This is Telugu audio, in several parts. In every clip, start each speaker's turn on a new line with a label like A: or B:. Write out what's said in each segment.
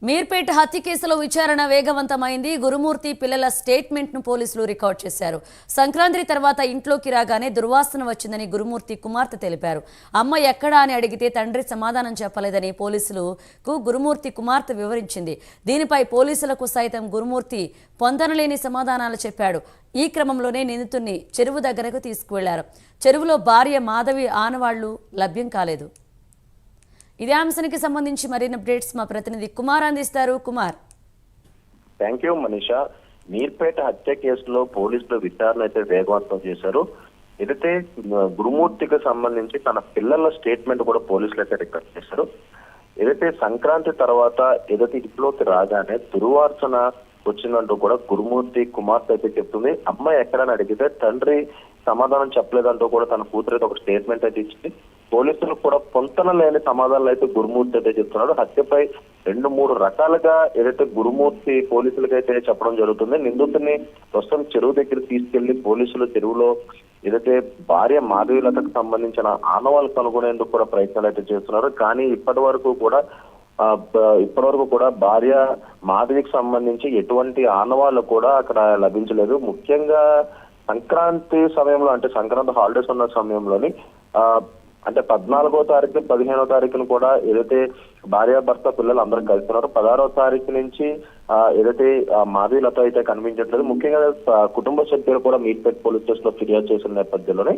A: మీర్పేట్ హత్య కేసులో విచారణ వేగవంతమైంది. గురుమూర్తి పిల్లల స్టేట్మెంట్ ను పోలీసులు రికార్డ్ చేశారు. సంక్రాంతి తర్వాత ఇంట్లోకి రాగానే దుర్వాసన వచ్చిందని గురుమూర్తి కుమార్తె తెలిపారు. అమ్మ ఎక్కడా అని అడిగితే తండ్రి సమాధానం చెప్పలేదని పోలీసులకు గురుమూర్తి కుమార్తె వివరించింది. దీనిపై పోలీసులకు సైతం గురుమూర్తి పొందనలేని సమాధానాలు చెప్పాడు. ఈ క్రమంలోనే నిందితుడిని చెరువు దగ్గరకు తీసుకువెళ్లారు. చెరువులో భార్య మాధవి ఆనవాళ్లు లభ్యం కాలేదు. ఇదే అంశానికి సంబంధించి మరిన్ని అప్డేట్స్ మా ప్రతినిధి కుమార్ అందిస్తారు. కుమార్.
B: Thank you Manisha. మీర్పేట హత్య కేసులో పోలీసులు విచారణ అయితే వేగవంతం చేశారు. ఏదైతే గురుమూర్తికి సంబంధించి తన పిల్లల స్టేట్మెంట్ కూడా పోలీసులు అయితే రికార్డ్ చేశారు. ఏదైతే సంక్రాంతి తర్వాత ఏదైతే ఇంట్లోకి రాగానే దుర్వాసన వచ్చిందంటూ కూడా గురుమూర్తి కుమార్తె అయితే చెప్తుంది. అమ్మాయి ఎక్కడని అడిగితే తండ్రి సమాధానం చెప్పలేదంటూ కూడా తన కూతురు అయితే ఒక స్టేట్మెంట్ అయితే ఇచ్చింది. పోలీసులు కూడా పొంతన లేని సమాధానాలు అయితే గురుమూర్తి అయితే చెప్తున్నాడు. హత్యపై 2-3 రకాలుగా ఏదైతే గురుమూర్తి పోలీసులకు అయితే చెప్పడం జరుగుతుంది. నిందితుడిని ప్రస్తుతం చెరువు దగ్గర తీసుకెళ్లి పోలీసులు చెరువులో ఏదైతే భార్య మాధవీలతకు సంబంధించిన ఆనవాళ్ళు కనుగొనేందుకు కూడా ప్రయత్నాలు అయితే చేస్తున్నారు. కానీ ఇప్పటి వరకు కూడా భార్య మాధవికి సంబంధించి ఎటువంటి ఆనవాళ్ళు కూడా అక్కడ లభించలేదు. ముఖ్యంగా సంక్రాంతి సమయంలో, అంటే సంక్రాంతి హాలిడేస్ ఉన్న సమయంలోని అంటే 14వ తారీఖు 15వ తారీఖున కూడా ఏదైతే భార్యాభర్త పిల్లలు అందరూ కలుస్తున్నారు. 16వ తారీఖు నుంచి ఏదైతే మాధవీలత అయితే కనిపించట్లేదు. ముఖ్యంగా కుటుంబ సభ్యులు కూడా మీర్పేట్ పోలీస్ స్టేషన్ లో ఫిర్యాదు చేసిన నేపథ్యంలోనే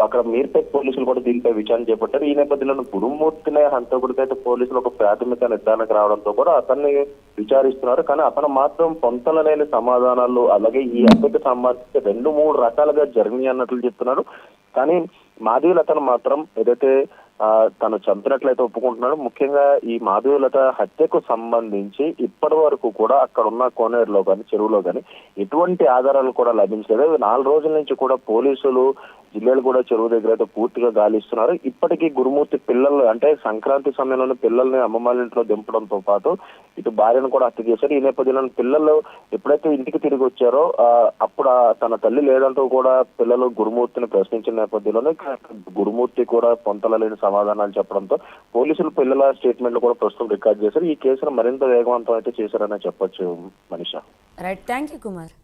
B: అక్కడ మీర్పేట్ పోలీసులు కూడా దీనిపై విచారణ చేపట్టారు. ఈ నేపథ్యంలో గురుమూర్తినే హంతకుడికి అయితే పోలీసులు ఒక ప్రాథమిక నిర్ధారణకు రావడంతో కూడా అతన్ని విచారిస్తున్నారు. కానీ అతను మాత్రం పొంతలలేని సమాధానాలు, అలాగే ఈ హత్యకు సంబంధించి 2-3 రకాలుగా జరిగినాయి అన్నట్లు చెప్తున్నారు. కానీ మాధవీలతను మాత్రం ఏదైతే తను చంపినట్లయితే ఒప్పుకుంటున్నాడు. ముఖ్యంగా ఈ మాధవీలత హత్యకు సంబంధించి ఇప్పటి వరకు కూడా అక్కడ ఉన్న కోనేరులో కానీ చెరువులో కానీ ఎటువంటి ఆధారాలు కూడా లభించలేదు. 4 రోజుల నుంచి కూడా పోలీసులు జిల్లాలు కూడా చెరువు దగ్గర అయితే పూర్తిగా గాలిస్తున్నారు. ఇప్పటికీ గురుమూర్తి పిల్లలు, అంటే సంక్రాంతి సమయంలోనే పిల్లల్ని అమ్మమ్మ ఇంట్లో దింపడంతో పాటు ఇటు భార్యను కూడా హత్య చేశారు. ఈ నేపథ్యంలో పిల్లలు ఎప్పుడైతే ఇంటికి తిరిగి వచ్చారో అప్పుడు తన తల్లి లేదంటూ కూడా పిల్లలు గురుమూర్తిని ప్రశ్నించిన నేపథ్యంలోనే గురుమూర్తి కూడా పొంతలలేని సమాధానాలు చెప్పడంతో పోలీసులు పిల్లల స్టేట్మెంట్లు కూడా ప్రస్తుతం రికార్డ్ చేశారు. ఈ కేసును మరింత వేగవంతం అయితే చేశారనే చెప్పొచ్చు Manisha.
A: Right, thank you Kumar.